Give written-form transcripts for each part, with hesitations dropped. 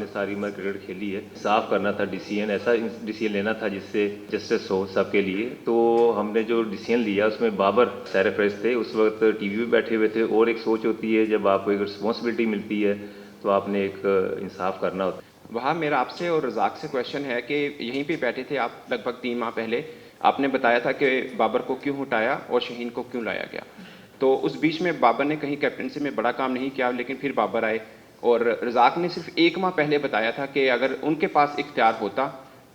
हमने सारी उम्र क्रिकेट खेली है, साफ करना था डिसीजन, ऐसा डिसीजन लेना था जिससे जस्टिस हो सबके लिए। तो हमने जो डिसीजन लिया उसमें बाबर सरफराज थे, उस वक्त टीवी पे बैठे हुए थे। और एक सोच होती है जब आपको एक रिस्पॉन्सिबिलिटी मिलती है तो आपने एक इंसाफ करना होता है। वहाँ मेरा आपसे और रज़ाक से क्वेश्चन है कि यहीं पे बैठे थे आप लगभग 3 माह पहले, आपने बताया था कि बाबर को क्यों हटाया और शहीन को क्यों लाया गया। तो उस बीच में बाबर ने कहीं कैप्टनसी में बड़ा काम नहीं किया, लेकिन फिर बाबर आए और रज़ाक ने सिर्फ 1 माह पहले बताया था कि अगर उनके पास इख्तियार होता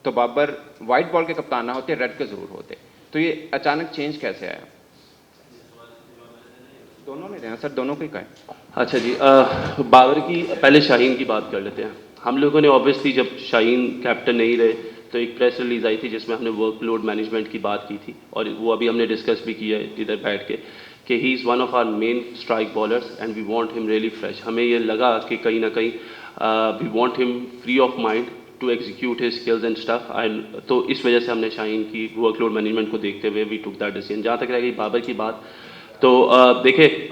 तो बाबर वाइट बॉल के कप्तान ना होते, रेड के ज़रूर होते। तो ये अचानक चेंज कैसे आया? दोनों ने देना सर, दोनों को ही कहा है। अच्छा जी, बाबर की पहले शाहीन की बात कर लेते हैं। हम लोगों ने ऑब्वियसली जब शाहीन कैप्टन नहीं रहे तो एक प्रेस रिलीज आई थी जिसमें हमने वर्कलोड मैनेजमेंट की बात की थी, और वो अभी हमने डिस्कस भी किया है इधर बैठ के कि he is one of our main strike bowlers and we want him really fresh. हमें ये लगा कि कहीं ना कहीं we want him free of mind to execute his skills and stuff. तो इस वजह से हमने शाहीन की वर्कलोड मैनेजमेंट को देखते हुए वी टुक दैट डिसीजन। जहाँ तक रह गई बाबर की बात, तो देखिए,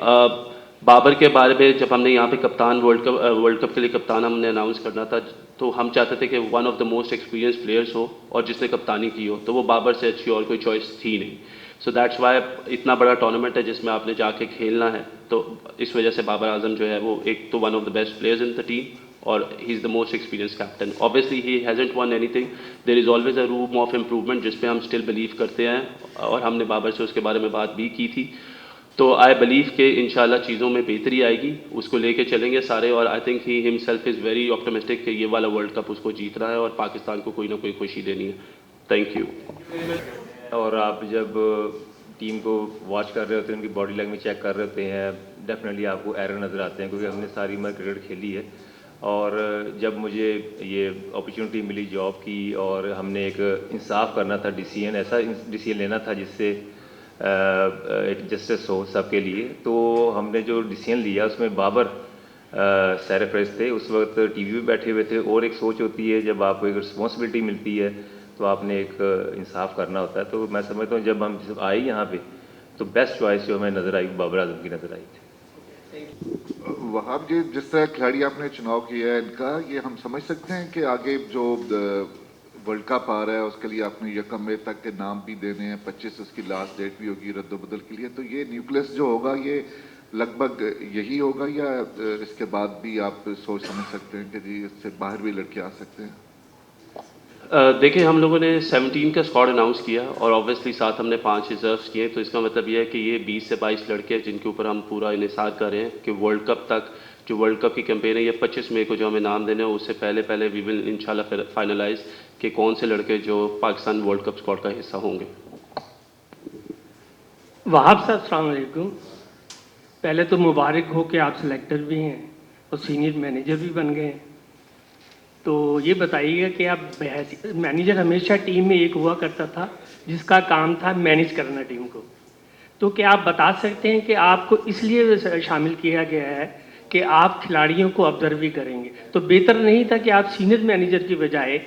बाबर के बारे में जब हमने यहाँ पे कप्तान वर्ल्ड कप के लिए कप्तान हमने अनाउंस करना था, तो हम चाहते थे कि one of the most experience players हो और जिसने कप्तानी की हो, तो वो बाबर से अच्छी और कोई चॉइस थी नहीं। सो दैट्स वाई इतना बड़ा टूर्नामेंट है जिसमें आपने जाके खेलना है, तो इस वजह से बाबर आजम जो है वो एक तो one of the best players in the team और he is the most experience captain. Obviously he hasn't won anything, there is always a room of improvement जिस पे हम स्टिल बिलीव करते हैं, और हमने बाबर से उसके बारे में बात भी की थी। तो आई बिलीव कि इंशाल्लाह चीज़ों में बेहतरी आएगी, उसको लेके चलेंगे सारे, और I think he himself is very optimistic कि ये वाला वर्ल्ड कप उसको जीतना है और पाकिस्तान को कोई ना कोई खुशी देनी है। Thank you. और आप जब टीम को वॉच कर रहे होते हैं, उनकी बॉडी लैंग्वेज चेक कर रहे होते हैं, डेफिनेटली आपको एरर नज़र आते हैं, क्योंकि हमने सारी उम्र क्रिकेट खेली है। और जब मुझे ये अपॉर्चुनिटी मिली जॉब की और हमने एक इंसाफ करना था डिसीजन, ऐसा डिसीजन लेना था जिससे एक जस्टिस हो सबके लिए, तो हमने जो डिसीजन लिया उसमें बाबर सरफराज थे, उस वक्त टीवी पे बैठे हुए थे। और एक सोच होती है जब आपको एक रिस्पॉन्सिबिलिटी मिलती है तो आपने एक इंसाफ करना होता है। तो मैं समझता हूँ जब हम आए यहाँ पे तो बेस्ट चॉइस जो हमें नज़र आई बाबर आजम की नज़र आई थी। वहाब जी, जिस तरह खिलाड़ी आपने चुनाव किया है इनका, ये हम समझ सकते हैं कि आगे जो वर्ल्ड कप आ रहा है उसके लिए आपने 1 मई तक के नाम भी देने हैं, 25 उसकी लास्ट डेट भी होगी रद्दोबदल के लिए, तो ये न्यूक्लियस जो होगा ये लगभग यही होगा, या इसके बाद भी आप सोच समझ सकते हैं कि जी इससे बाहर भी लड़के आ सकते हैं? देखिए, हम लोगों ने 17 का स्क्वाड अनाउंस किया और ऑब्वियसली साथ हमने 5 रिजर्व्स किए, तो इसका मतलब ये है कि ये 20 से 22 लड़के हैं जिनके ऊपर हम पूरा इन्हिसार कर रहे हैं कि वर्ल्ड कप तक जो वर्ल्ड कप की कैंपेन है, ये 25 मई को जो हमें नाम देने हैं उससे पहले पहले वी विल इंशाल्लाह फाइनलाइज कि कौन से लड़के जो पाकिस्तान वर्ल्ड कप स्क्वाड का हिस्सा होंगे। वहाब साहब अस्सलाम वालेकुम। पहले तो मुबारक हो कि आप सिलेक्टर भी हैं और सीनियर मैनेजर भी बन गए हैं। तो ये बताइएगा कि आप मैनेजर हमेशा टीम में एक हुआ करता था जिसका काम था मैनेज करना टीम को, तो क्या आप बता सकते हैं कि आपको इसलिए शामिल किया गया है कि आप खिलाड़ियों को ऑब्जर्व भी करेंगे, तो बेहतर नहीं था कि आप सीनियर मैनेजर की बजाय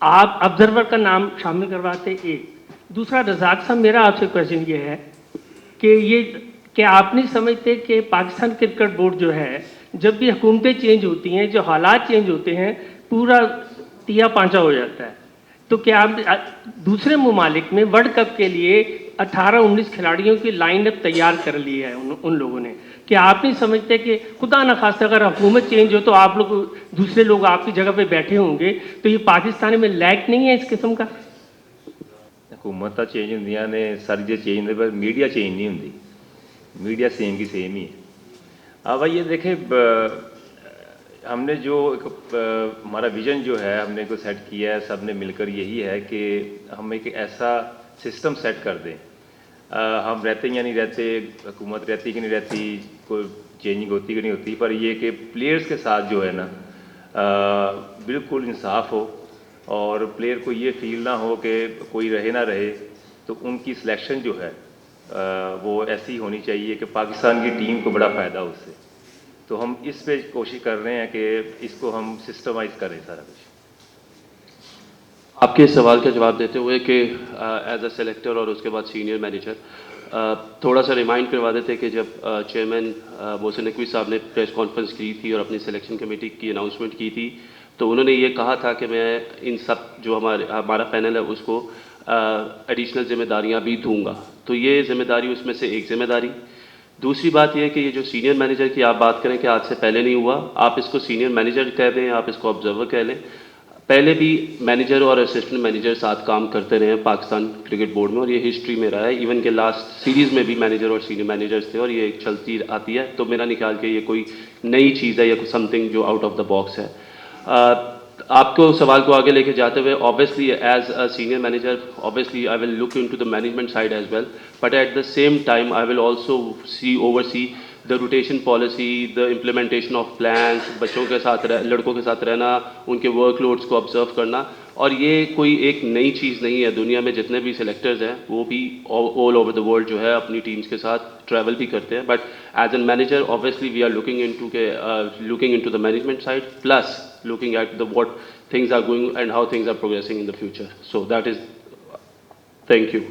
आप ऑब्जर्वर का नाम शामिल करवाते? एक दूसरा, रज़ाक साहब, मेरा आपसे क्वेश्चन ये है कि ये क्या आप नहीं समझते कि पाकिस्तान क्रिकेट बोर्ड जो है, जब भी हुकूमतें चेंज होती हैं, जो हालात चेंज होते हैं, पूरा तिया पांचा हो जाता है? तो क्या आप दूसरे ममालिक में वर्ल्ड कप के लिए 18-19 खिलाड़ियों की लाइनअप तैयार कर ली है उन लोगों ने? क्या आप नहीं समझते कि खुदा न खास्ता अगर हुकूमत चेंज हो तो आप लोग दूसरे लोग आपकी जगह पे बैठे होंगे, तो ये पाकिस्तान में लैक नहीं है इस किस्म का? हुकूमत चेंज होंदियां ने, सारी चीज़ चेंज होंदी, पर मीडिया चेंज नहीं होंदी, मीडिया सेम की सेम ही है। अब भाई ये देखें, हमने जो हमारा विजन जो है हमने को सेट किया है सब ने मिलकर, यही है कि हम एक ऐसा सिस्टम सेट कर दें। हम रहते या नहीं रहते, हुकूमत रहती कि नहीं रहती, कोई चेंजिंग होती कि नहीं होती, पर ये कि प्लेयर्स के साथ जो है ना बिल्कुल इंसाफ हो और प्लेयर को ये फील ना हो कि कोई रहे ना रहे, तो उनकी सिलेक्शन जो है वो ऐसी होनी चाहिए कि पाकिस्तान की टीम को बड़ा फ़ायदा हो उससे। तो हम इस पे कोशिश कर रहे हैं कि इसको हम सिस्टमाइज करें सारा कुछ। आपके सवाल का जवाब देते हुए कि एज अ सेलेक्टर और उसके बाद सीनियर मैनेजर, थोड़ा सा रिमाइंड करवा देते कि जब चेयरमैन मोहसिन नकवी साहब ने प्रेस कॉन्फ्रेंस की थी और अपनी सिलेक्शन कमेटी की अनाउंसमेंट की थी, तो उन्होंने ये कहा था कि मैं इन सब जो हमारा पैनल है उसको एडिशनल जिम्मेदारियां भी दूंगा। तो ये जिम्मेदारी उसमें से एक जिम्मेदारी। दूसरी बात यह है कि ये जो सीनियर मैनेजर की आप बात करें कि आज से पहले नहीं हुआ, आप इसको सीनियर मैनेजर कह दें, आप इसको ऑब्जर्वर कह लें, पहले भी मैनेजर और असिस्टेंट मैनेजर साथ काम करते रहे हैं पाकिस्तान क्रिकेट बोर्ड में, और ये हिस्ट्री में रहा है। इवन के लास्ट सीरीज़ में भी मैनेजर और सीनियर मैनेजर्स थे और ये चलती आती है। तो मेरा नहीं ख्याल कि ये कोई नई चीज़ है या कुछ समथिंग जो आउट ऑफ द बॉक्स है। आपको सवाल को आगे लेके जाते हुए, obviously as a senior manager obviously I will look into the management side as well, but at the same time I will also oversee the rotation policy, the implementation of plans, बच्चों के साथ लड़कों के साथ रहना, उनके workloads को observe करना। और ये कोई एक नई चीज़ नहीं है, दुनिया में जितने भी सिलेक्टर्स हैं वो भी ऑल ओवर द वर्ल्ड जो है अपनी टीम्स के साथ ट्रैवल भी करते हैं। But as an manager obviously we are looking into the management side, plus looking at what things are going and how things are progressing in the future. So that is, thank you.